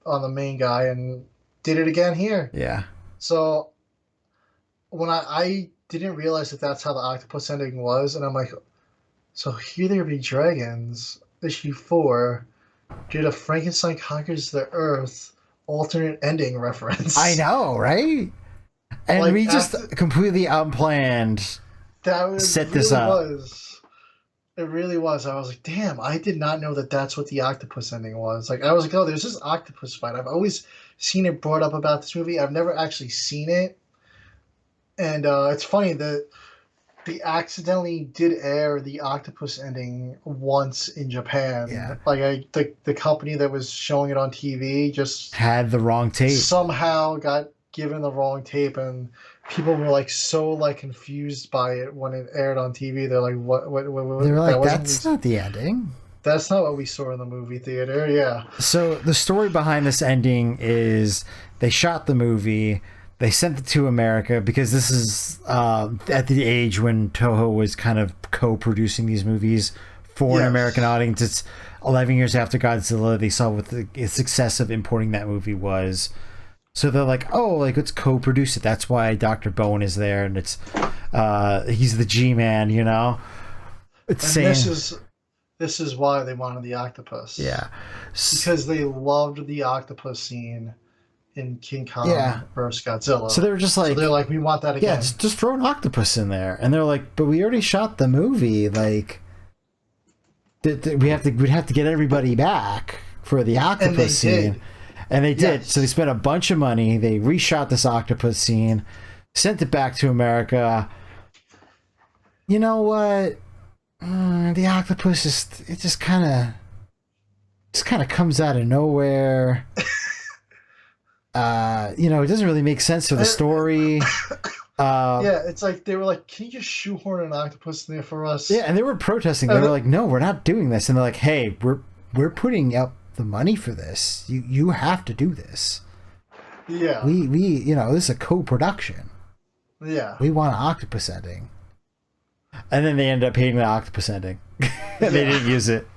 the main guy and did it again here. Yeah. So when I didn't realize that that's how the octopus ending was, and I'm like, so Here There Be Dragons, issue 4, did a Frankenstein Conquers the Earth alternate ending reference. I know, right? And like, we just completely unplanned set this up. It really was. I was like, damn, I did not know that that's what the octopus ending was. Like, I was like, oh, there's this octopus fight. I've always seen it brought up about this movie. I've never actually seen it. And it's funny that they accidentally did air the octopus ending once in Japan. Yeah. Like, the company that was showing it on TV just had the wrong tape. Somehow got given the wrong tape, and people were like so like confused by it when it aired on TV. They're like, what they were like, that's not the ending. That's not what we saw in the movie theater. Yeah. So the story behind this ending is they shot the movie, they sent it to America because this is at the age when Toho was kind of co-producing these movies for an American audience. It's 11 years after Godzilla. They saw what the success of importing that movie was. So they're like, oh, like, let's co-produce it. That's why Dr. Bowen is there, and it's he's the G-Man, you know? It's saying, this is why they wanted the octopus. Yeah. Because they loved the octopus scene in King Kong versus Godzilla. So they were just like... So they're like, we want that again. Yeah, just throw an octopus in there. And they're like, but we already shot the movie. Like, we'd have to get everybody back for the octopus scene. And they did. Yes. So they spent a bunch of money. They reshot this octopus scene, sent it back to America. You know what? The octopus just kind of comes out of nowhere. You know, it doesn't really make sense for the story. It's like they were like, can you just shoehorn an octopus in there for us? Yeah, and they were protesting. They were like, no, we're not doing this. And they're like, hey, we're putting up the money for this. You have to do this. Yeah. We you know, this is a co-production. Yeah. We want an octopus ending. And then they ended up hating the octopus ending. They didn't use it.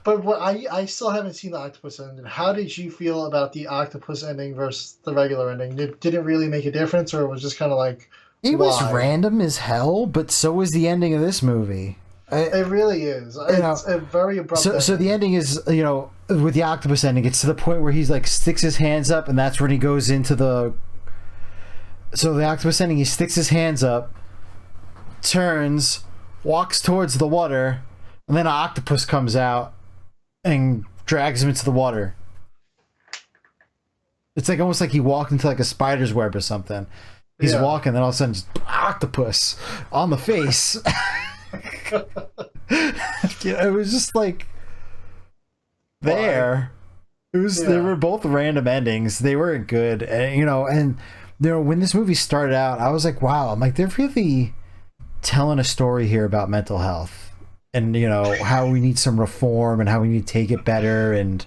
But what I still haven't seen the octopus ending. How did you feel about the octopus ending versus the regular ending? Did it really make a difference, or it was just kind of like... It was random as hell, but so was the ending of this movie. It really is. It's a very abrupt ending. So the ending is, you know, with the octopus ending, it's to the point where he's like sticks his hands up, and that's when he goes into the... So the octopus ending, he sticks his hands up, turns, walks towards the water, and then an octopus comes out and drags him into the water. It's like almost like he walked into like a spider's web or something. He's walking, then all of a sudden, just octopus on the face. You know, it was just like there. It was. They were both random endings. They weren't good, and you know, when this movie started out, I was like, wow. I'm like, they're really telling a story here about mental health, and you know how we need some reform and how we need to take it better, and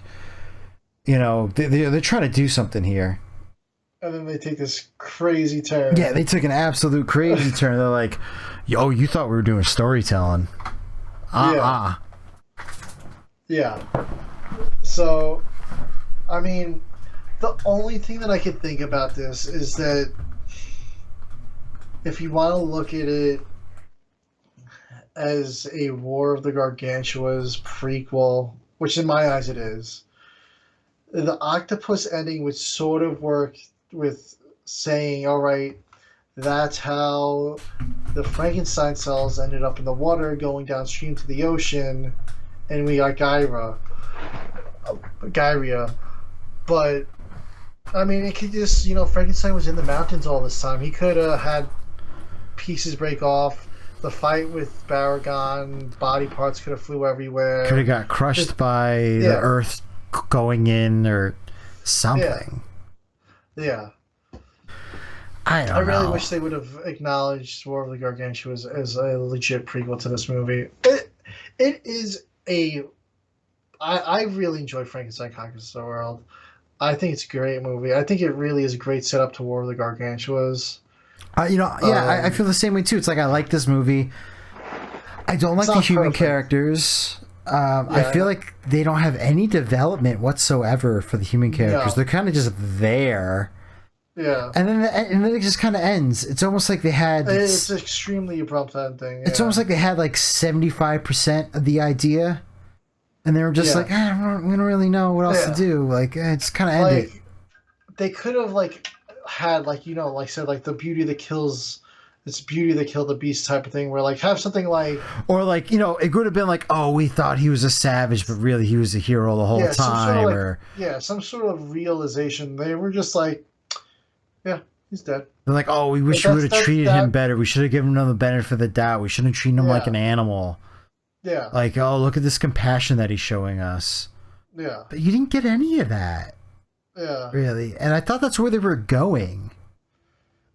you know they're trying to do something here. And then they take this crazy turn. Yeah, they took an absolute crazy turn. They're like, yo, you thought we were doing storytelling. Yeah. So, I mean, the only thing that I could think about this is that if you want to look at it as a War of the Gargantuas prequel, which in my eyes it is, the octopus ending would sort of work with saying, all right, that's how the Frankenstein cells ended up in the water going downstream to the ocean, and we got Gyria. But, I mean, it could just, you know, Frankenstein was in the mountains all this time. He could have had pieces break off. The fight with Baragon, body parts could have flew everywhere. Could have got crushed by the earth going in or something. Yeah. I I don't really know. wish they would have acknowledged War of the Gargantua as a legit prequel to this movie. It is a. I really enjoy Frankenstein Conquers the World. I think it's a great movie. I think it really is a great setup to War of the Gargantuas. Yeah, I Um, feel the same way too. It's like I like this movie. I don't it's like the not human perfect. characters. I Yeah, feel like they don't have any development whatsoever for the human characters. no, They're kind of just there, yeah. and then it just kind of ends. It's almost like they had. It's an extremely abrupt ending. It's almost Yeah, like they had like 75% of the idea, and they were just yeah, like, we don't really know what else to yeah. do. Like, it's kind of ended. Like they could have like had like like said like the beauty that kills. It's beauty that killed the beast type of thing. Where like have something like Or like, it could have been like, oh, we thought he was a savage, but really he was a hero the whole yeah some sort of time. like Or yeah some sort of realization. They were just like yeah he's dead. they're like, oh, we Like wish we would have treated him that better. We should have given him the benefit of the doubt. We shouldn't have treated him like yeah an animal. yeah Like, oh, look at this compassion that he's showing us. yeah But you didn't get any of that, yeah. really. And I thought that's where they were going.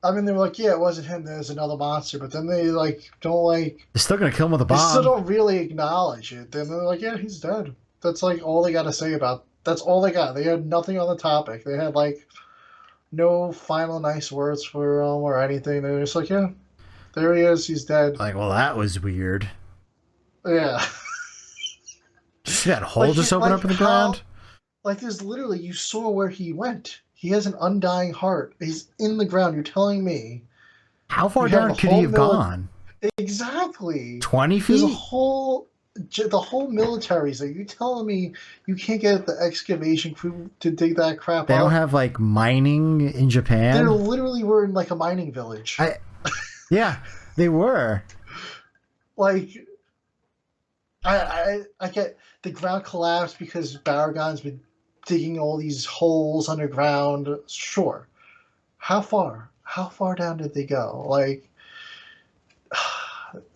I mean, they were like, yeah, it wasn't him. There's another monster. But then they like don't like. They're still going to kill him with a They still bomb. don't really acknowledge it. Then they're like, yeah, he's dead. That's like all they got to say about. That's all they got. They had nothing on the topic. They had like no final nice words for him or anything. They're just like, yeah, there he is. He's dead. Like, well, that was weird. Yeah. See that hole just open up in the how? ground? Like there's literally you saw where he went. He has an undying heart. He's in the ground. You're telling me How far you have down the could whole he have gone? exactly. 20 There's a feet? the whole military's there. You telling me you can't get the excavation crew to dig that crap They up? don't have like mining in They Japan. literally were in like a mining village. Yeah, they were. Like I get the ground collapsed because Baragon's been digging all these holes underground. Sure. How far? How far down did they go? Like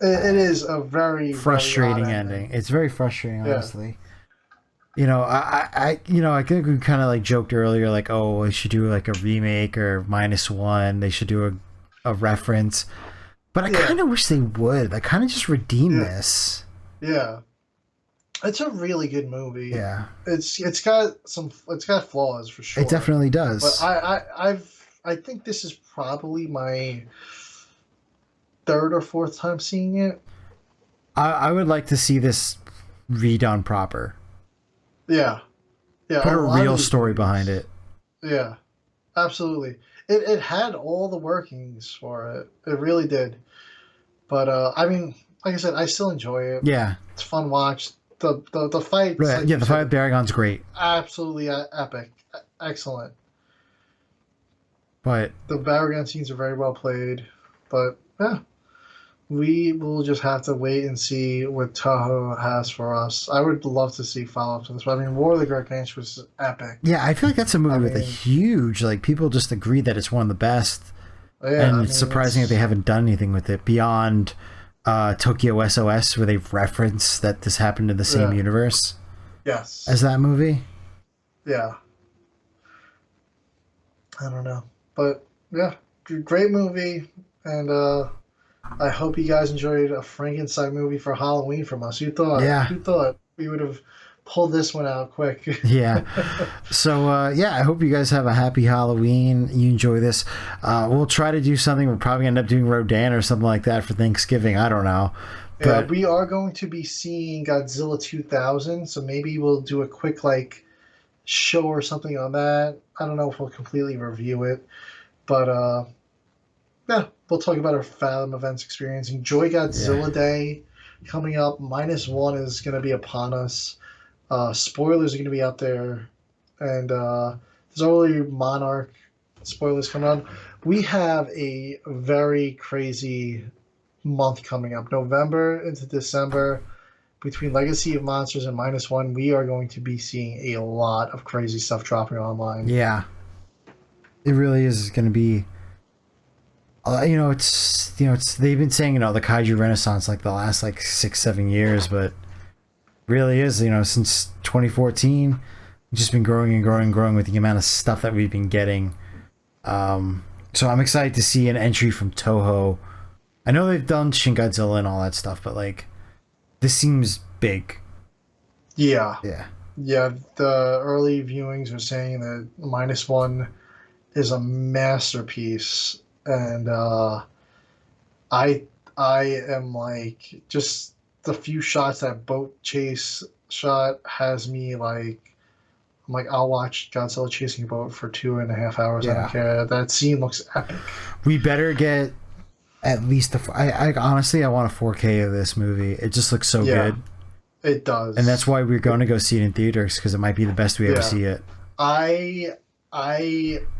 it is a very Frustrating very odd ending. It's very frustrating, Yeah. honestly. I think we kind of like joked earlier, like, oh, they should do like a remake or -1. They should do a reference, but I Yeah. kind of wish they would. I kind of just redeem Yeah. this. Yeah. It's a really good movie. Yeah, It's got flaws for sure. it definitely does. But I think this is probably my third or fourth time seeing it. I would like to see this redone proper. Yeah. Yeah. Put a lot of real these story movies. behind it. Yeah. Absolutely. It had all the workings for it. It really did. But I mean, like I said, I still enjoy it. Yeah, It's a fun watch. The fights. right. Like Yeah, you the said, fight with Baragon's great, absolutely epic. Excellent. but The Baragon scenes are very well played. But yeah. We will just have to wait and see what Toho has for us. I would love to see follow-up to this. But I mean, War of the Gargantua was epic. yeah, I feel like that's a movie I with a mean- huge, like, people just agree that it's one of the best. Yeah, And I mean, it's surprising that they haven't done anything with it beyond Tokyo SOS, where they've referenced that this happened in the same Yeah. universe Yes. as that movie. Yeah. I don't know. But yeah, great movie. And I hope you guys enjoyed a Frankenstein movie for Halloween from us. Yeah. Who thought we would have pulled this one out quick? Yeah. So, yeah, I hope you guys have a happy Halloween. You enjoy this. We'll try to do something. We'll probably end up doing Rodan or something like that for Thanksgiving. I don't know. Yeah, But we are going to be seeing Godzilla 2000, so maybe we'll do a quick like show or something on that. I don't know if we'll completely review it, but yeah, we'll talk about our Fathom Events experience. Enjoy Godzilla Day coming up. -1 is going to be upon us. Spoilers are going to be out there, and there's already Monarch spoilers coming on. We have a very crazy month coming up. November into December, between Legacy of Monsters and -1, we are going to be seeing a lot of crazy stuff dropping online. yeah, it really is going to be. It's they've been saying the kaiju renaissance like the last like 6-7 years, but really is since 2014, it's just been growing and growing and growing with the amount of stuff that we've been getting. So I'm excited to see an entry from Toho. I know they've done Shin Godzilla and all that stuff, but like this seems big. Yeah. Yeah. Yeah, the early viewings are saying that minus one is a masterpiece, and I I am like just the few shots that boat chase shot has me like I'm like I'll watch Godzilla chasing a boat for 2.5 hours. I don't Yeah. care. That scene looks epic. We better get at least I honestly I want a 4K of this movie. It just looks so Yeah, good. it does. And that's why we're going to go see it in theaters because it might be the best we ever Yeah. see it. I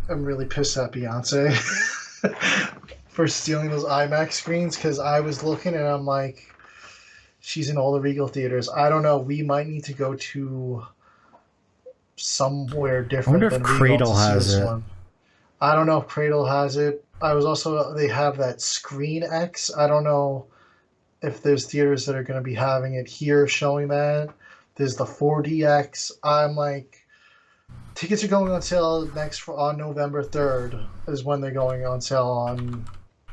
am really pissed at Beyonce for stealing those IMAX screens because I was looking and I'm like, she's in all the Regal theaters. I don't know. We might need to go to somewhere I different wonder if than Regal Cradle to see has this it. one. I don't know if Cradle has it. I was also they have that Screen X. I don't know if there's theaters that are going to be having it here showing that. There's the 4DX. I'm like, tickets are going on sale on November 3rd is when they're going on sale on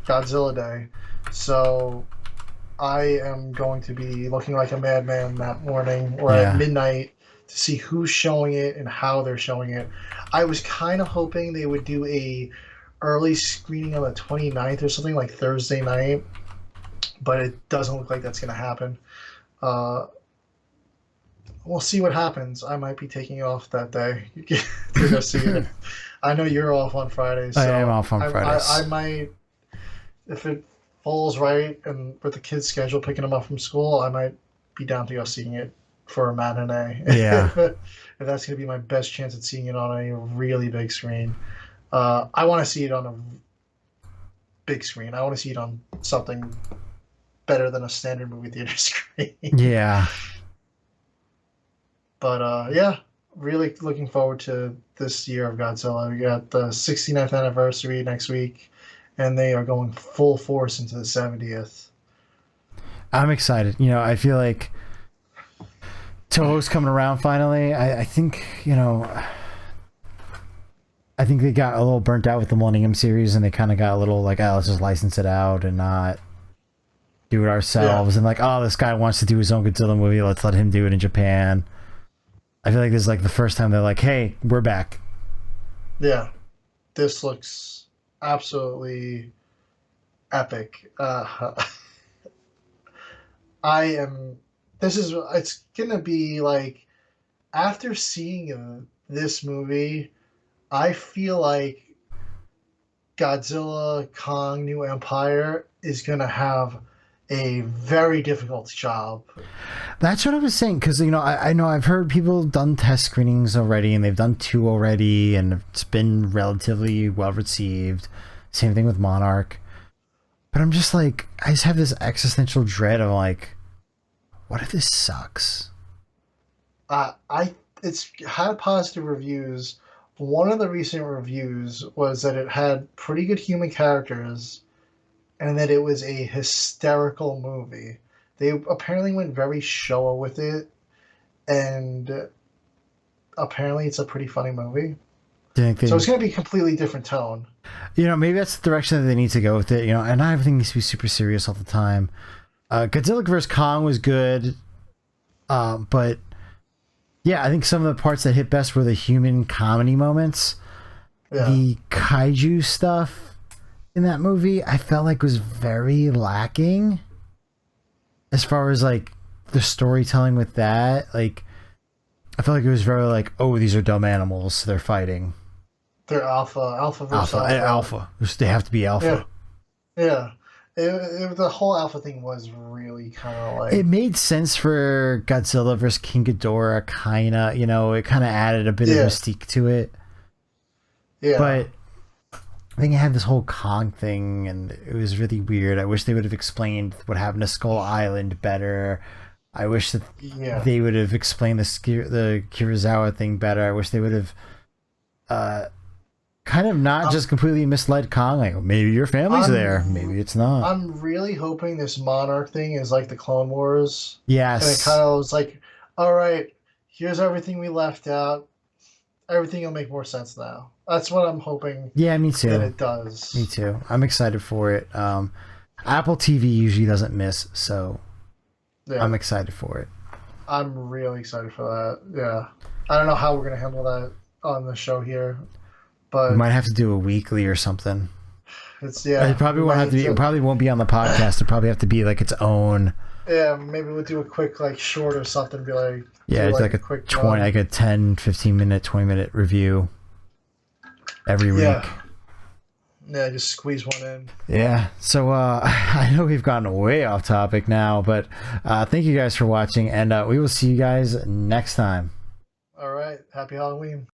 Godzilla Day. So I am going to be looking like a madman that morning or at midnight to see who's showing it and how they're showing it. I was kind of hoping they would do a early screening on the 29th or something like Thursday night, but it doesn't look like that's going to happen. We'll see what happens. I might be taking off that day to go see it. I know you're off on Fridays. So I am off on Fridays. I might, if it falls right and with the kids' schedule picking them up from school, I might be down to go seeing it for a matinee. Yeah. If that's going to be my best chance at seeing it on a really big screen. I want to see it on a big screen. I want to see it on something better than a standard movie theater screen. Yeah. But yeah, really looking forward to this year of Godzilla. We got the 69th anniversary next week, and they are going full force into the 70th. I'm excited. You know, I feel like Toho's coming around finally. I think, you know, I think they got a little burnt out with the Millennium series and they kind of got a little like, oh, let's just license it out and not do it ourselves. Yeah. And like, oh, this guy wants to do his own Godzilla movie. Let's let him do it in Japan. I feel like this is like the first time they're like, hey, we're back. Yeah. This looks absolutely epic. It's gonna be like, after seeing this movie, I feel like Godzilla Kong New Empire is gonna have a very difficult job. That's what I was saying, because, you know, I know I've heard people done test screenings already, and they've done 2 already, and it's been relatively well received. Same thing with Monarch. But I'm just like, I just have this existential dread of like, what if this sucks? It's had positive reviews. One of the recent reviews was that it had pretty good human characters and that it was a hysterical movie. They apparently went very Showa with it, and apparently it's a pretty funny movie. So it's going to be a completely different tone. You know, maybe that's the direction that they need to go with it, you know, and not everything needs to be super serious all the time. Godzilla vs. Kong was good, but yeah, I think some of the parts that hit best were the human comedy moments. Yeah. The kaiju stuff in that movie, I felt like was very lacking as far as like the storytelling with that. Like, I felt like it was very like, oh, these are dumb animals, they're fighting. They're alpha versus alpha. They have to be alpha. Yeah. The whole alpha thing was really kind of like... It made sense for Godzilla versus King Ghidorah, kind of, you know, it kind of added a bit of mystique to it. Yeah. But I think it had this whole Kong thing, and it was really weird. I wish they would have explained what happened to Skull Island better. I wish that they would have explained the Kurosawa thing better. I wish they would have kind of not just completely misled Kong. Like, maybe your family's there, maybe it's not. I'm really hoping this Monarch thing is like the Clone Wars. Yes. And it kind of was like, all right, here's everything we left out. Everything will make more sense now. That's what I'm hoping. Yeah, me too. That it does. Me too. I'm excited for it. Apple TV usually doesn't miss, so yeah. I'm excited for it. I'm really excited for that. Yeah, I don't know how we're gonna handle that on the show here, but we might have to do a weekly or something. It probably won't have to be. It probably won't be on the podcast. It probably have to be like its own. Yeah, maybe we'll do a quick like short or something. Be like it's like a quick 20, like a 10, 15 minute, 20-minute review every week. Yeah, just squeeze one in. Yeah. So I know we've gotten way off topic now, but thank you guys for watching, and we will see you guys next time. All right. Happy Halloween.